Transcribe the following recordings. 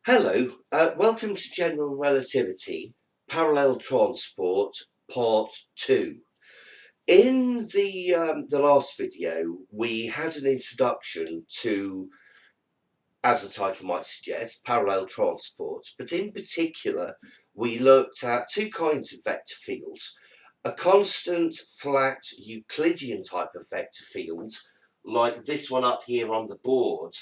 Hello, welcome to General Relativity, Parallel Transport, Part 2. In the last video, we had an introduction to, as the title might suggest, parallel transport, but in particular, we looked at two kinds of vector fields. A constant, flat, Euclidean type of vector field, like this one up here on the board,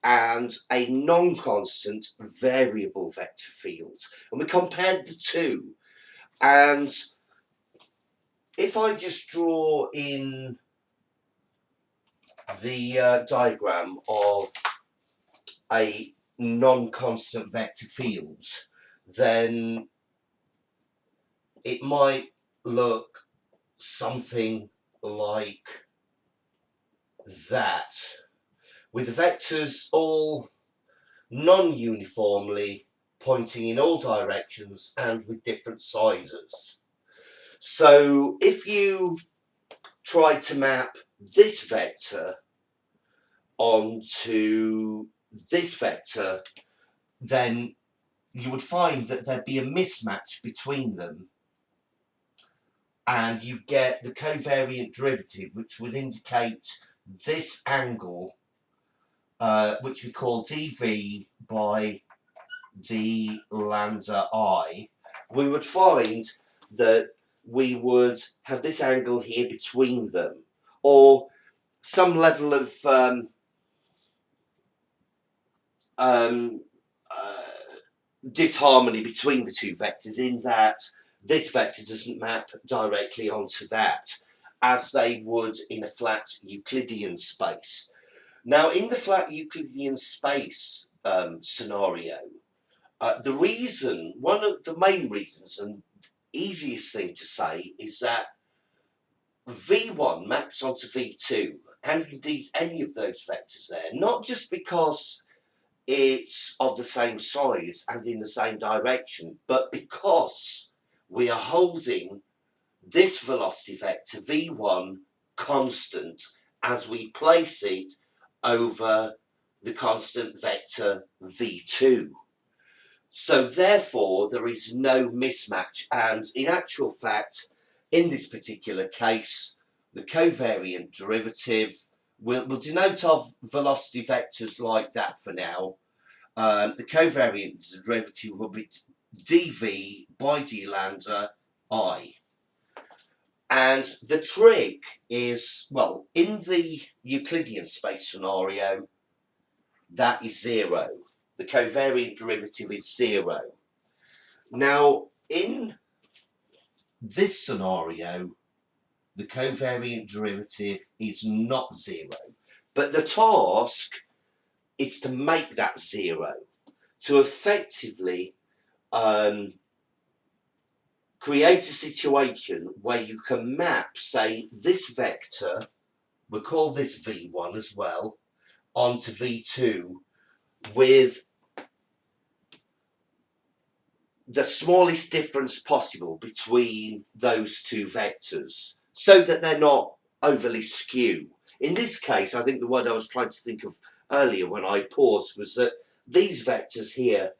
and a non-constant variable vector field, and we compared the two. And if I just draw in the diagram of a non-constant vector field, then it might look something like that, with the vectors all non-uniformly pointing in all directions and with different sizes. So if you try to map this vector onto this vector, then you would find that there'd be a mismatch between them, and you get the covariant derivative, which would indicate this angle, which we call dv by d lambda I. We would find that we would have this angle here between them, or some level of disharmony between the two vectors, in that this vector doesn't map directly onto that, as they would in a flat Euclidean space. Now, in the flat Euclidean space scenario, one of the main reasons and easiest thing to say is that V1 maps onto V2, and indeed any of those vectors there, not just because it's of the same size and in the same direction, but because we are holding this velocity vector V1 constant as we place it over the constant vector V2. So therefore there is no mismatch, and in actual fact, in this particular case, the covariant derivative will denote our velocity vectors like that for now. The covariant derivative will be dv by d lambda I. And the trick is, well, in the Euclidean space scenario, that is 0. The covariant derivative is 0. Now, in this scenario, the covariant derivative is not 0, but the task is to make that 0, to effectively create a situation where you can map, say, this vector, we'll call this V1 as well, onto V2 with the smallest difference possible between those two vectors, so that they're not overly skew. In this case, I think the one I was trying to think of earlier when I paused was that these vectors here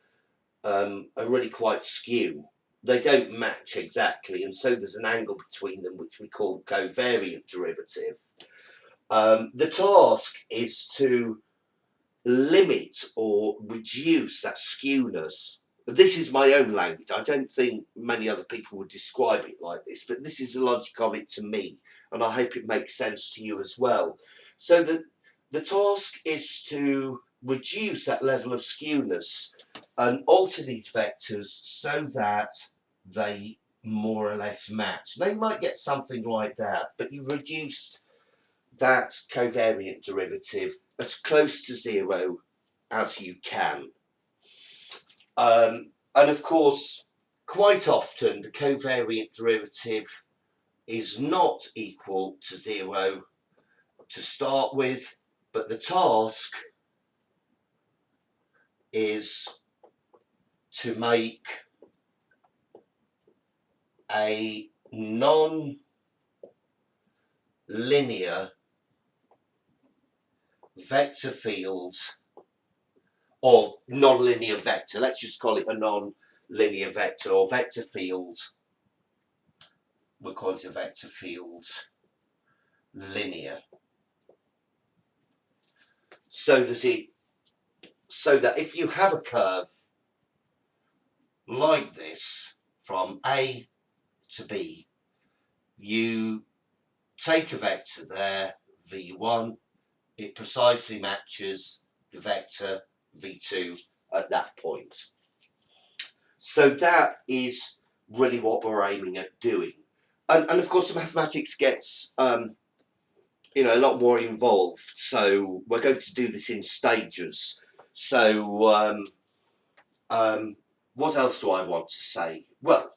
are really quite skew. They don't match exactly, and so there's an angle between them which we call the covariant derivative. The task is to limit or reduce that skewness. This is my own language. I don't think many other people would describe it like this, but this is the logic of it to me, and I hope it makes sense to you as well. So the task is to reduce that level of skewness and alter these vectors so that they more or less match. Now you might get something like that, but you reduce that covariant derivative as close to 0 as you can. And of course, quite often the covariant derivative is not equal to 0 to start with, but the task is to make a non-linear vector field or non-linear vector. Let's just call it a non-linear vector or vector field. We'll call it a vector field linear. So that if you have a curve like this from A to B, you take a vector there, v1, it precisely matches the vector v2 at that point. So that is really what we're aiming at doing. And of course the mathematics gets you know, a lot more involved, so we're going to do this in stages. So what else do I want to say? Well,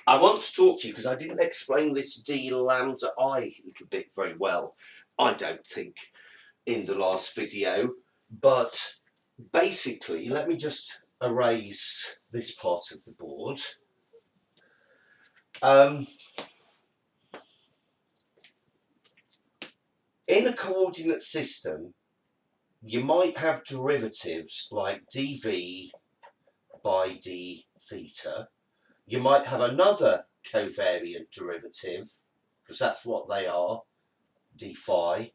I want to talk to you because I didn't explain this d lambda I a little bit very well, I don't think, in the last video. But basically, let me just erase this part of the board. In a coordinate system, you might have derivatives like dv by d theta. You might have another covariant derivative, because that's what they are, d phi.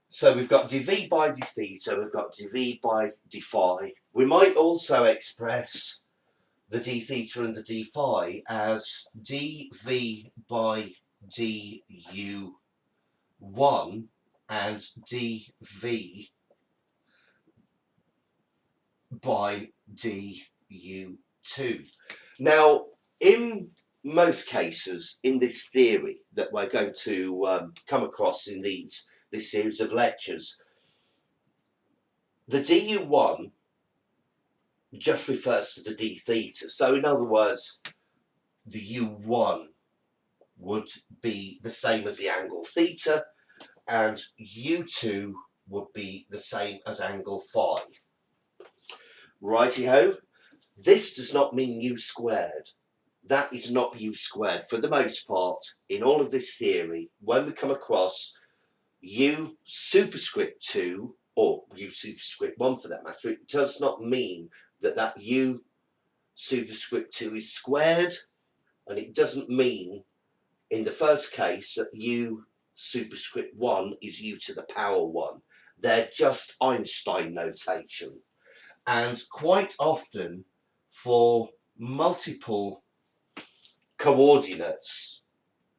So we've got dv by d theta, we've got dv by d phi. We might also express the d theta and the d phi as dv by du1 and dv by du2. Now, in most cases in this theory that we're going to come across in this series of lectures, the du1 just refers to the d theta. So in other words, the u1 would be the same as the angle theta, and u2 would be the same as angle phi. Righty-ho. This does not mean u squared. That is not u squared. For the most part, in all of this theory, when we come across u superscript 2, or u superscript 1 for that matter, it does not mean that that u superscript 2 is squared, and it doesn't mean, in the first case, that u superscript 1 is u to the power 1. They're just Einstein notation. And quite often, for multiple coordinates,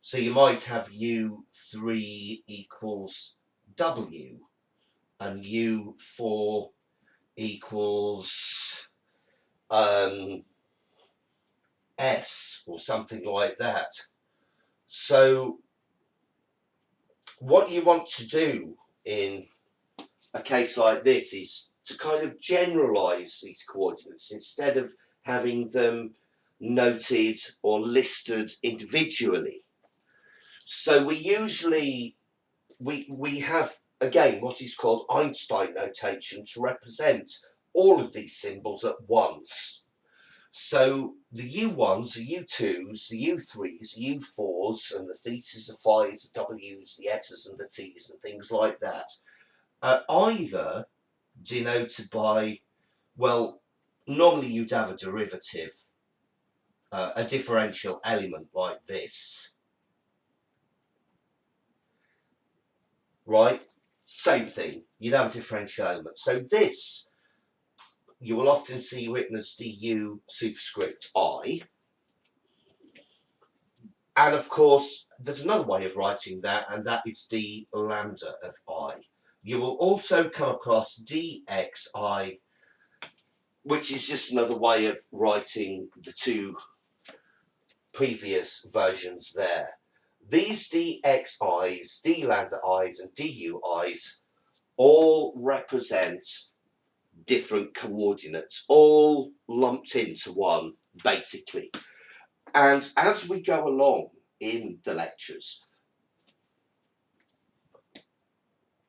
so you might have u3 equals w, and u4 equals s, or something like that. So what you want to do in a case like this is to kind of generalize these coordinates instead of having them noted or listed individually. So we usually we have, again, what is called Einstein notation to represent all of these symbols at once. So the u1s, the u2s, the u3s, the u4s, and the thetas, the phi's, the w's, the s's, and the t's, and things like that are either denoted by, well, normally you'd have a derivative, a differential element like this, right? Same thing, you'd have a differential element. So this, you will often see written as du superscript I. And of course, there's another way of writing that, and that is d lambda of I. You will also come across dxi, which is just another way of writing the two previous versions there. These dxi's, d lambda i's, and dui's all represent different coordinates, all lumped into one, basically. And as we go along in the lectures,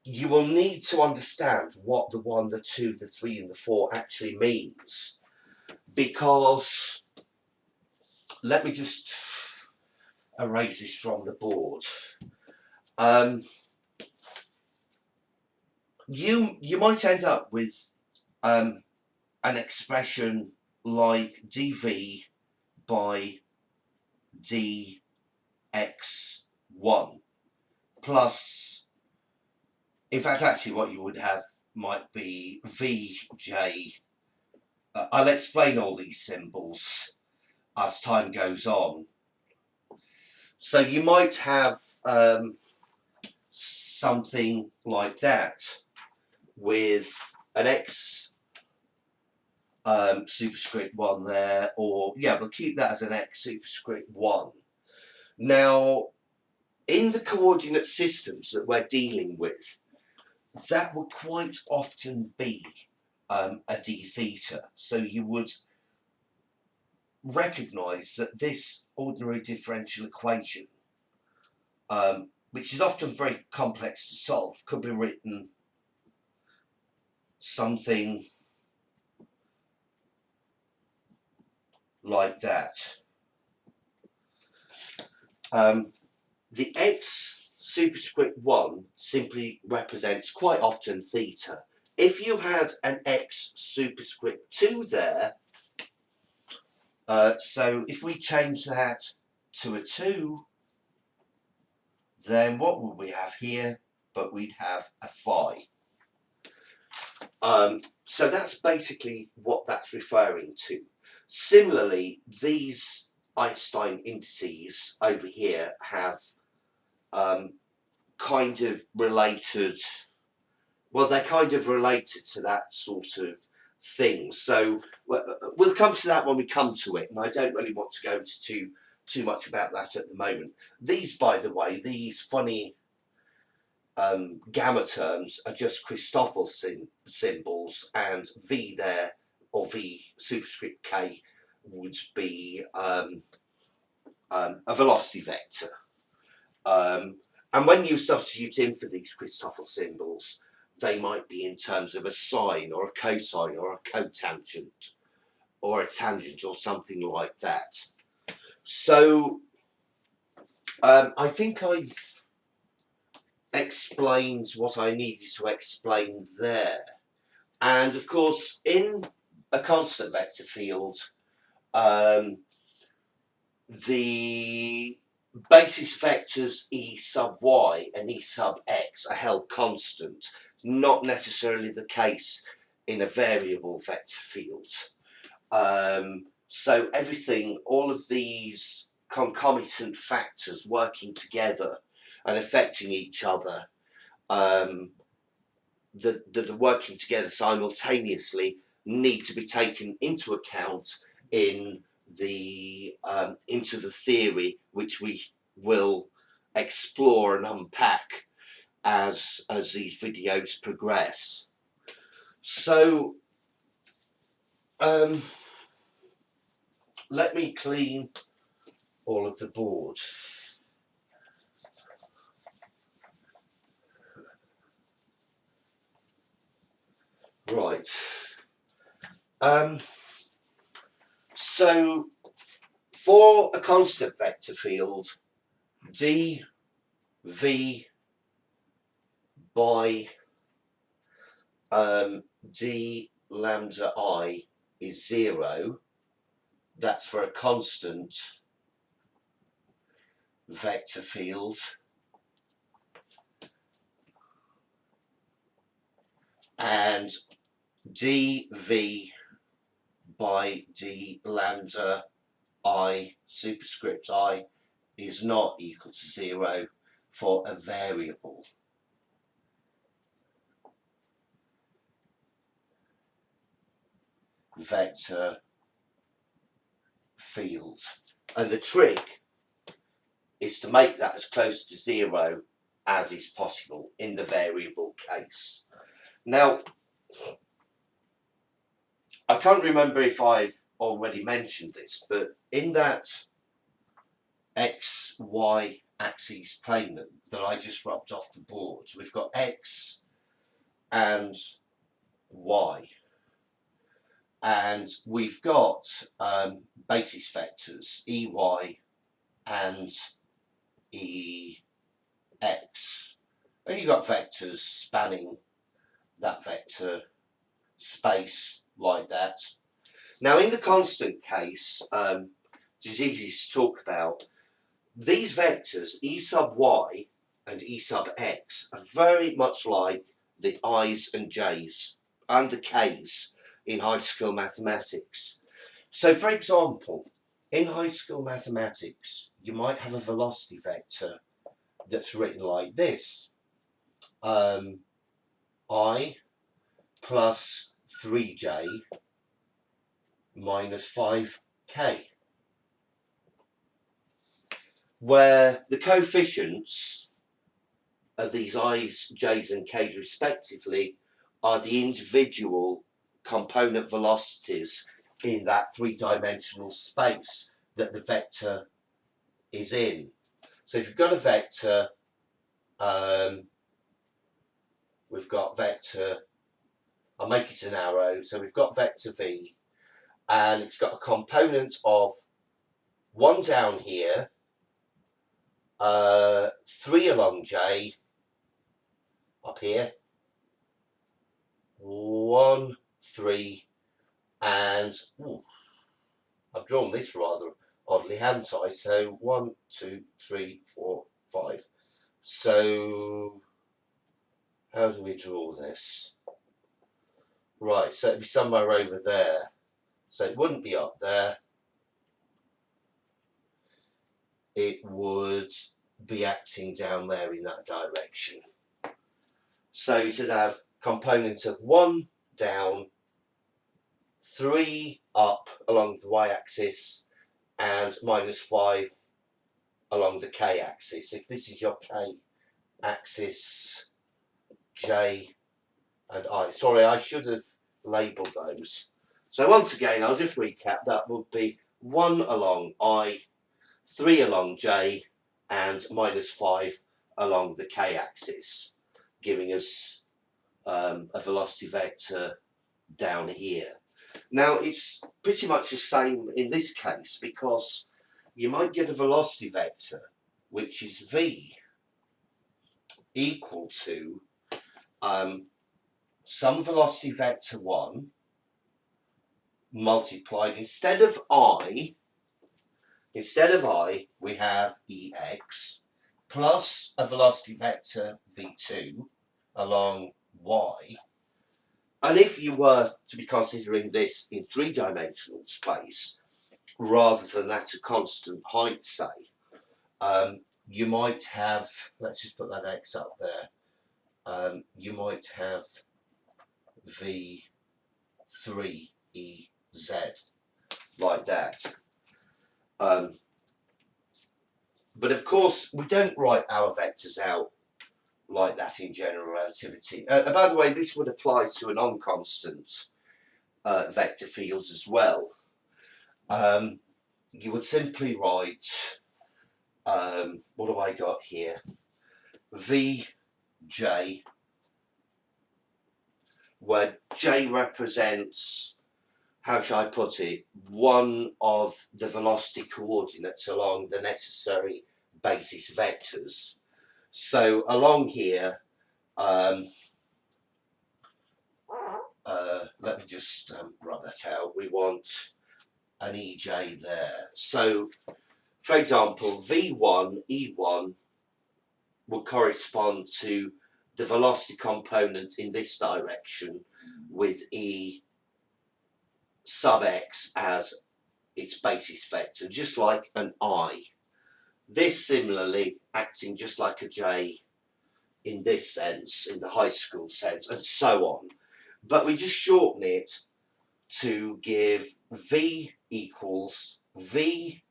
you will need to understand what the 1, the 2, the 3, and the 4 actually means. Because, let me just erase this from the board. You might end up with an expression like dv by dx1 plus, in fact actually what you would have might be vj. I'll explain all these symbols as time goes on. So you might have something like that with an x superscript 1 there, or yeah, we'll keep that as an x superscript 1. Now, in the coordinate systems that we're dealing with, that would quite often be a d theta. So you would recognise that this ordinary differential equation, which is often very complex to solve, could be written something like that. The x superscript 1 simply represents quite often theta. If you had an x superscript 2 there, so if we change that to a 2, then what would we have here? But we'd have a phi. So that's basically what that's referring to. Similarly, these Einstein indices over here have kind of related, well, they're kind of related to that sort of thing. So we'll come to that when we come to it, and I don't really want to go into too much about that at the moment. These, by the way, these funny gamma terms are just Christoffel symbols, and V there, or V superscript K, would be a velocity vector. And when you substitute in for these Christoffel symbols, they might be in terms of a sine or a cosine or a cotangent or a tangent or something like that. So I think I've explained what I needed to explain there. And of course, in a constant vector field, the basis vectors E sub y and E sub x are held constant, not necessarily the case in a variable vector field. So everything, all of these concomitant factors working together and affecting each other, that are working together simultaneously, need to be taken into account in the into the theory, which we will explore and unpack as these videos progress. So let me clean all of the boards. Right. So for a constant vector field, d v by d lambda I is 0. That's for a constant vector field. And dv by d lambda I superscript I is not equal to 0 for a variable. Vector field. And the trick is to make that as close to 0 as is possible in the variable case. Now, I can't remember if I've already mentioned this, but in that x, y axis plane that I just rubbed off the board, we've got x and y. And we've got basis vectors, EY and EX. And you've got vectors spanning that vector space like that. Now in the constant case, which is easy to talk about, these vectors E sub y and E sub x are very much like the i's and j's and the k's in high school mathematics. So for example, in high school mathematics, you might have a velocity vector that's written like this. I plus 3j minus 5k, where the coefficients of these i's, j's and k's respectively are the individual component velocities in that three-dimensional space that the vector is in. So if you've got a vector, we've got vector, I'll make it an arrow, so we've got vector v, and it's got a component of 1 down here, 3 along j up here, 1, 3, and I've drawn this rather oddly, haven't I? So 1, 2, 3, 4, 5. So how do we draw this? Right, so it'd be somewhere over there. So it wouldn't be up there. It would be acting down there in that direction. So you should have component of 1 down, 3 up along the y-axis, and minus 5 along the k-axis. If this is your k-axis, j and I. Sorry, I should have labelled those. So once again, I'll just recap. That would be 1 along I, 3 along j, and minus 5 along the k-axis, giving us a velocity vector down here. Now it's pretty much the same in this case, because you might get a velocity vector which is v equal to some velocity vector 1 multiplied, instead of I we have ex plus a velocity vector v2 along y. And if you were to be considering this in three-dimensional space rather than at a constant height, say, you might have, let's just put that x up there, you might have v3ez like that. But of course, we don't write our vectors out like that in general relativity. By the way, this would apply to a non-constant vector fields as well. You would simply write, what have I got here? Vj, where j represents, how shall I put it, one of the velocity coordinates along the necessary basis vectors. So along here, let me just rub that out. We want an EJ there. So, for example, V1, E1 would correspond to the velocity component in this direction with E sub x as its basis vector, just like an I. This similarly acting just like a J in this sense, in the high school sense, and so on. But we just shorten it to give V equals V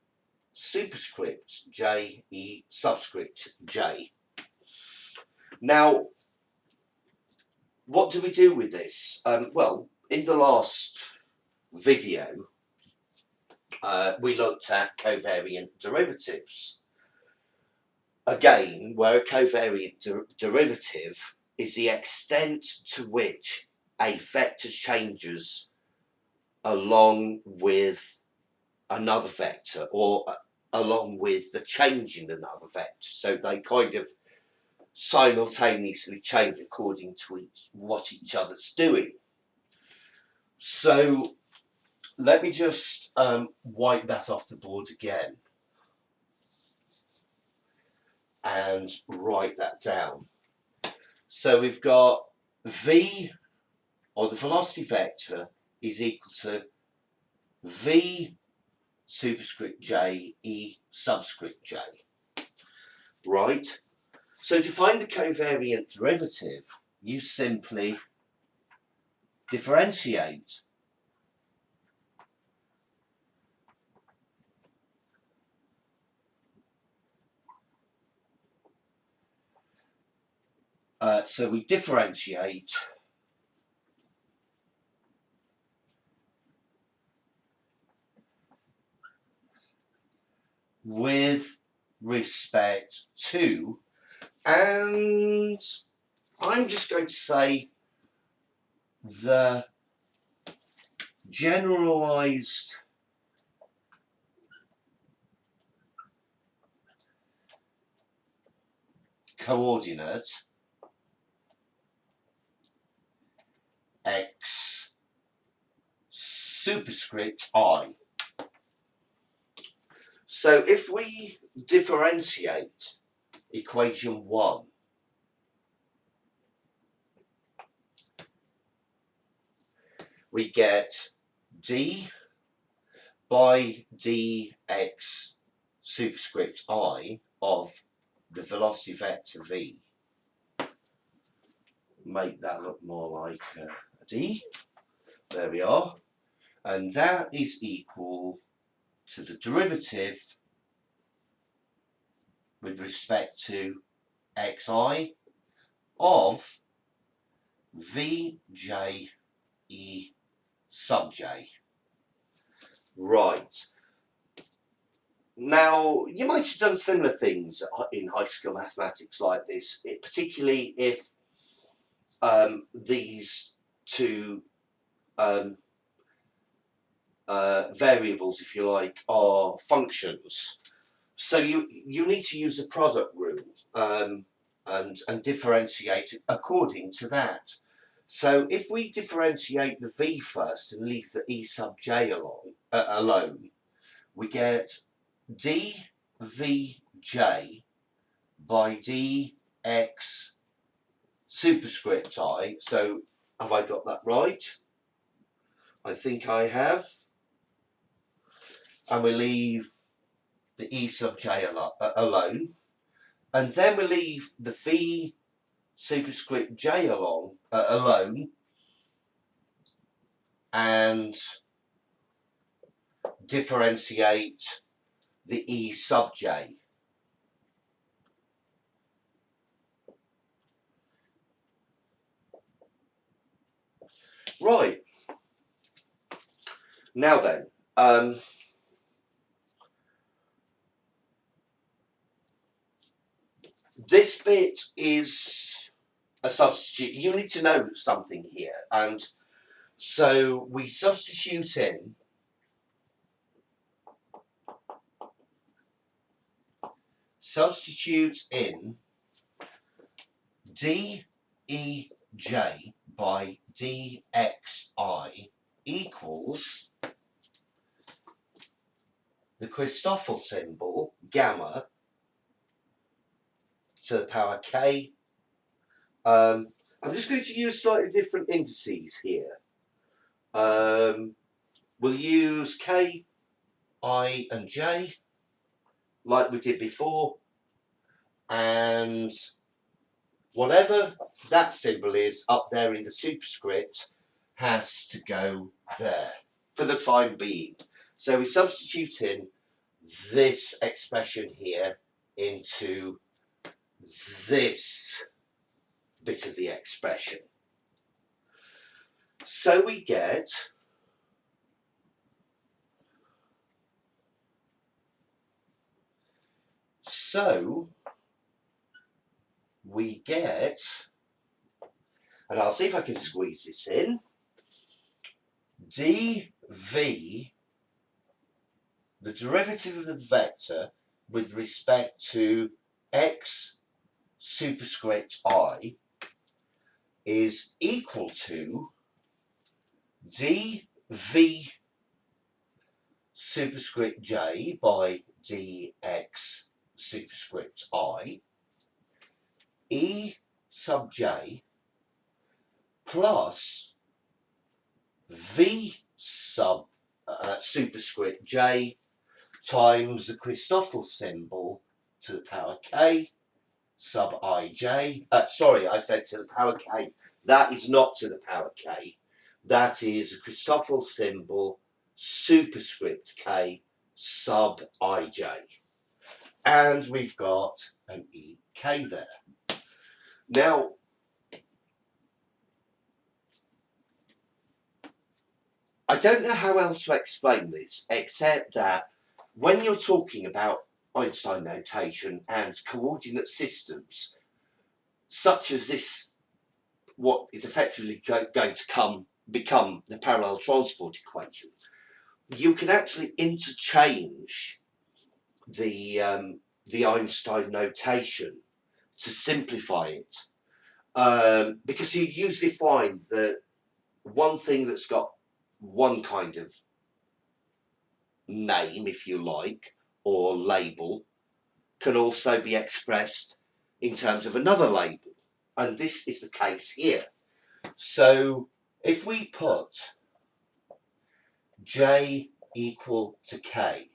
superscript J E subscript J. Now, what do we do with this? Well, in the last video, we looked at covariant derivatives. Again, where a covariant derivative is the extent to which a vector changes along with another vector, or along with the change in another vector. So they kind of simultaneously change according to what each other's doing. So let me just wipe that off the board again and write that down. So we've got v, or the velocity vector, is equal to v superscript j e subscript j. Right? So to find the covariant derivative, you simply differentiate. So we differentiate with respect to, and I'm just going to say the generalized coordinate x superscript I. So if we differentiate equation 1, we get d by dx superscript I of the velocity vector v. Make that look more like a d. There we are. And that is equal to the derivative with respect to xi of vj e sub j. Right. Now, you might have done similar things in high school mathematics like this, particularly if these two variables, if you like, are functions. So you need to use the product rule and differentiate according to that. So if we differentiate the v first and leave the e sub j alone, we get dvj by dx superscript I. So have I got that right? I think I have. And we leave the e sub j alone. And then we leave the v superscript j alone and differentiate the e sub j. Right. Now then, this bit is a substitute. You need to know something here. And so we substitute in dej by dxi equals the Christoffel symbol, gamma, to the power k. I'm just going to use slightly different indices here. We'll use k, I and j like we did before, and whatever that symbol is up there in the superscript has to go there for the time being. So we substitute in this expression here into this bit of the expression. So we get and I'll see if I can squeeze this in, dv, the derivative of the vector with respect to x superscript I, is equal to dv superscript j by dx superscript I e sub j plus v sub superscript j times the Christoffel symbol to the power k sub ij. Sorry, I said to the power k. That is not to the power k. That is a Christoffel symbol superscript k sub ij. And we've got an ek there. Now, I don't know how else to explain this except that when you're talking about Einstein notation and coordinate systems, such as this, what is effectively going to become the parallel transport equation, you can actually interchange the Einstein notation to simplify it, because you usually find that one thing that's got one kind of name, if you like, or label, can also be expressed in terms of another label, and this is the case here. So if we put j equal to k,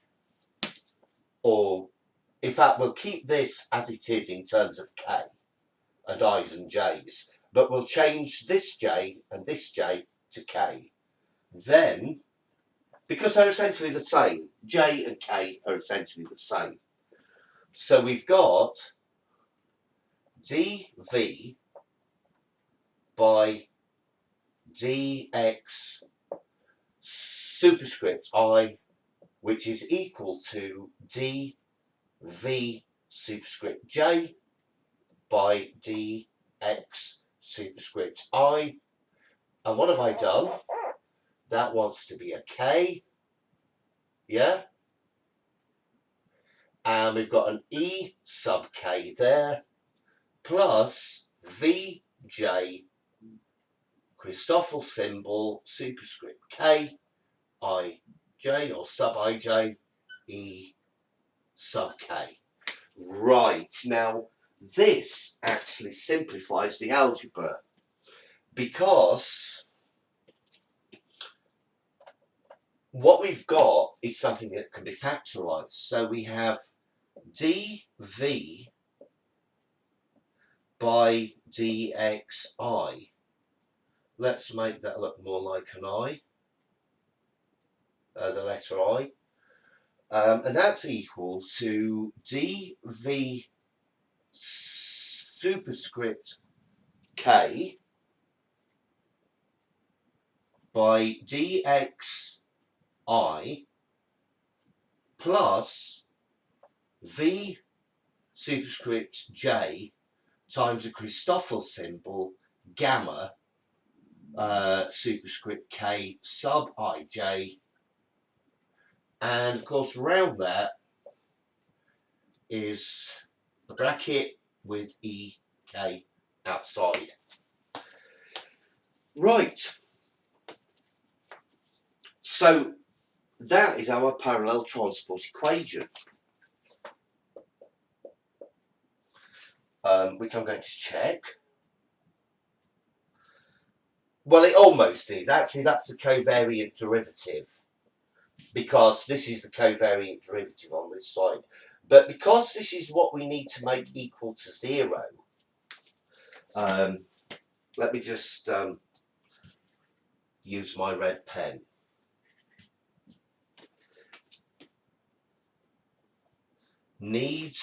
or in fact we'll keep this as it is in terms of k and i's and j's, but we'll change this j and this j to k, then because they're essentially the same, j and k are essentially the same, so we've got dv by dx superscript I, which is equal to dv superscript j by dx superscript I. And what have I done? That wants to be a k, yeah? And we've got an e sub k there, plus vj Christoffel symbol superscript k ij or sub ij e sub k. Right, now this actually simplifies the algebra because what we've got is something that can be factorized. So we have dv by dxi. Let's make that look more like an I, the letter I. And that's equal to dv superscript k by dxi plus v superscript j times the Christoffel symbol gamma superscript k sub ij, and of course around that is a bracket with ek outside. Right, so that is our parallel transport equation, which I'm going to check. Well, it almost is. Actually, that's the covariant derivative, because this is the covariant derivative on this side. But because this is what we need to make equal to 0, let me just use my red pen. Need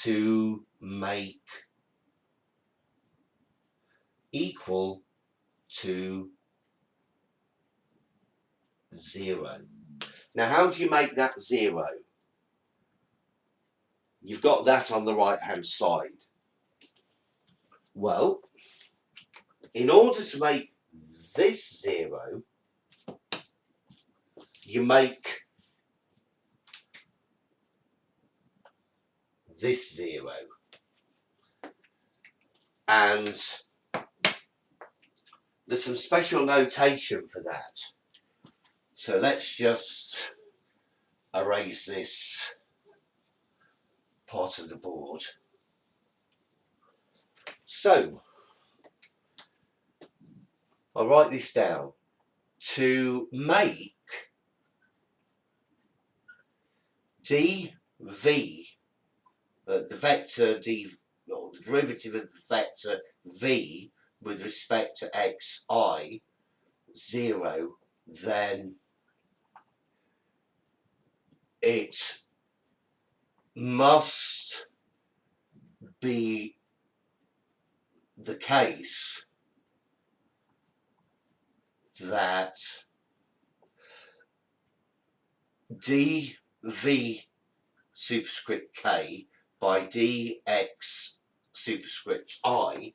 to make equal to 0. Now, how do you make that 0? You've got that on the right hand side. Well, in order to make this 0, you make this 0. And there's some special notation for that. So let's just erase this part of the board. So I'll write this down. To make dv, the vector d, or the derivative of the vector v with respect to xi 0, then it must be the case that dv superscript k by dx superscript I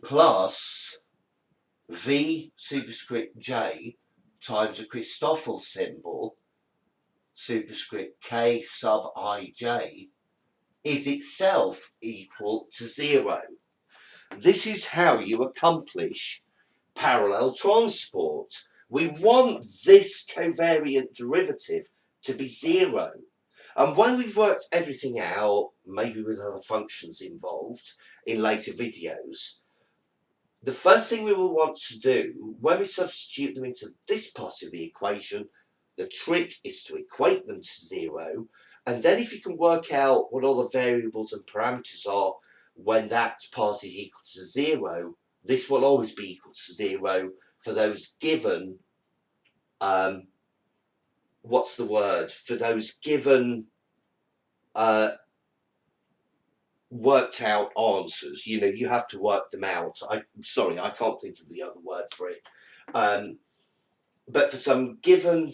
plus v superscript j times a Christoffel symbol superscript k sub ij is itself equal to 0. This is how you accomplish parallel transport. We want this covariant derivative to be 0. And when we've worked everything out, maybe with other functions involved in later videos, the first thing we will want to do when we substitute them into this part of the equation, the trick is to equate them to 0. And then if you can work out what all the variables and parameters are when that part is equal to 0, this will always be equal to 0 for those given, what's the word? For those given worked out answers. You know, you have to work them out. Sorry, I can't think of the other word for it. But for some given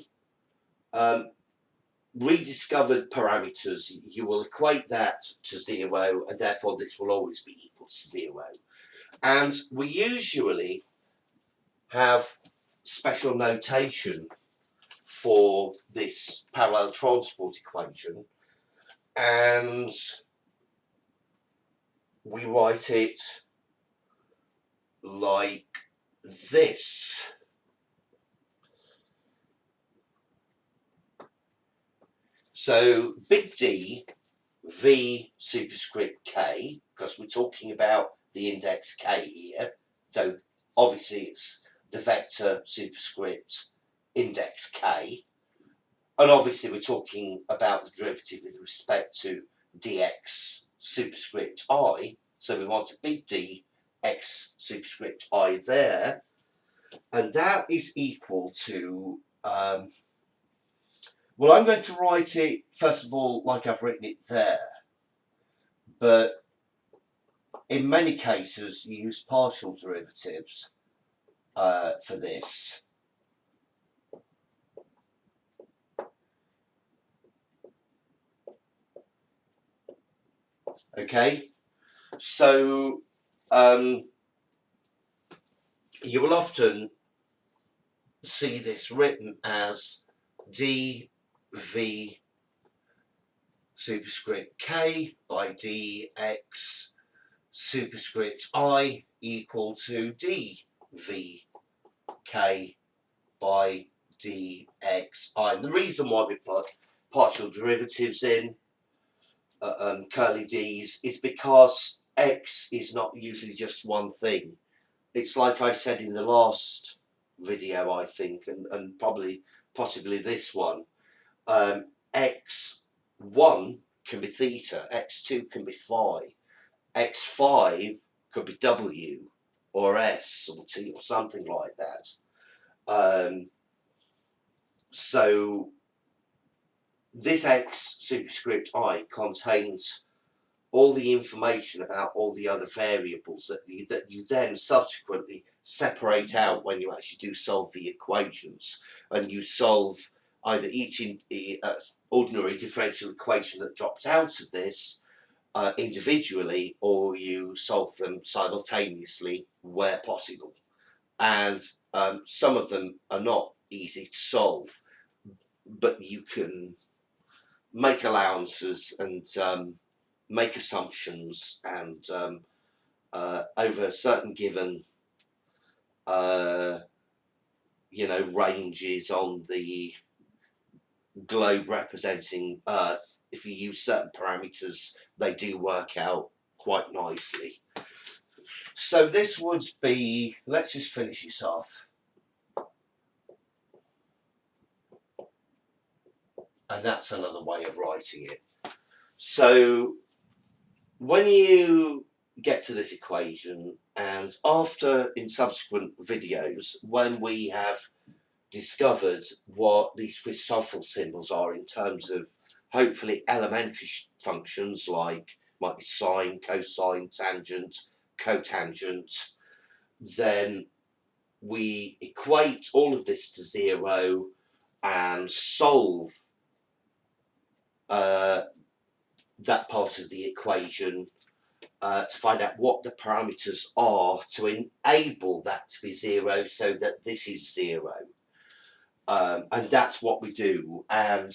rediscovered parameters, you will equate that to 0, and therefore this will always be equal to 0. And we usually have special notation for this parallel transport equation, and we write it like this. So big D v superscript k, because we're talking about the index k here, so obviously it's the vector superscript index k, and obviously we're talking about the derivative with respect to dx superscript I, so we want a big D x superscript I there, and that is equal to well, I'm going to write it first of all like I've written it there, but in many cases you use partial derivatives for this. Okay, so you will often see this written as dv superscript k by dx superscript I equal to dv k by dx I. And the reason why we put partial derivatives in curly d's is because x is not usually just one thing. It's like I said in the last video, I think, and possibly this one. X1 can be theta, x2 can be phi, x5 could be w or s or t or something like that. So this x superscript I contains all the information about all the other variables that you then subsequently separate out when you actually do solve the equations, and you solve either each ordinary differential equation that drops out of this individually, or you solve them simultaneously where possible. And some of them are not easy to solve, but you can make allowances and make assumptions, and over a certain given you know, ranges on the globe representing Earth. If you use certain parameters, they do work out quite nicely. So this would be, let's just finish this off. And that's another way of writing it. So when you get to this equation, and after in subsequent videos, when we have discovered what these Christoffel symbols are in terms of hopefully elementary functions like might be sine, cosine, tangent, cotangent, then we equate all of this to 0 and solve that part of the equation to find out what the parameters are to enable that to be 0 so that this is 0. And that's what we do. And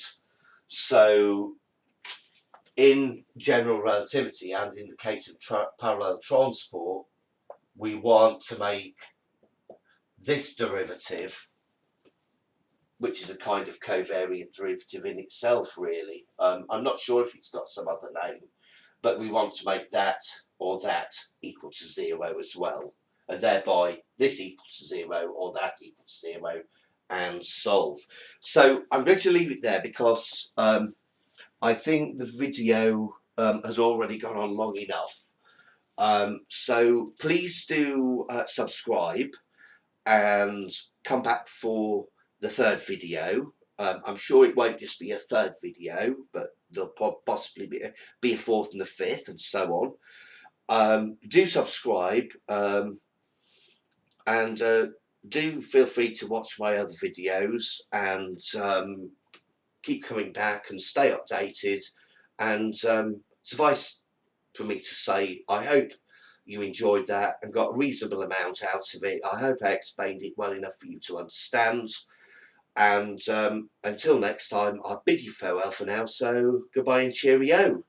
so in general relativity and in the case of parallel transport, we want to make this derivative, which is a kind of covariant derivative in itself, really. I'm not sure if it's got some other name, but we want to make that or that equal to 0 as well. And thereby this equal to 0 or that equal to 0 and solve. So I'm going to leave it there because I think the video has already gone on long enough. So please do subscribe and come back for the third video. I'm sure it won't just be a third video, but there'll possibly be a fourth and a fifth and so on. Do subscribe and do feel free to watch my other videos and keep coming back and stay updated. And suffice for me to say, I hope you enjoyed that and got a reasonable amount out of it. I hope I explained it well enough for you to understand. And until next time, I bid you farewell for now, so goodbye and cheerio.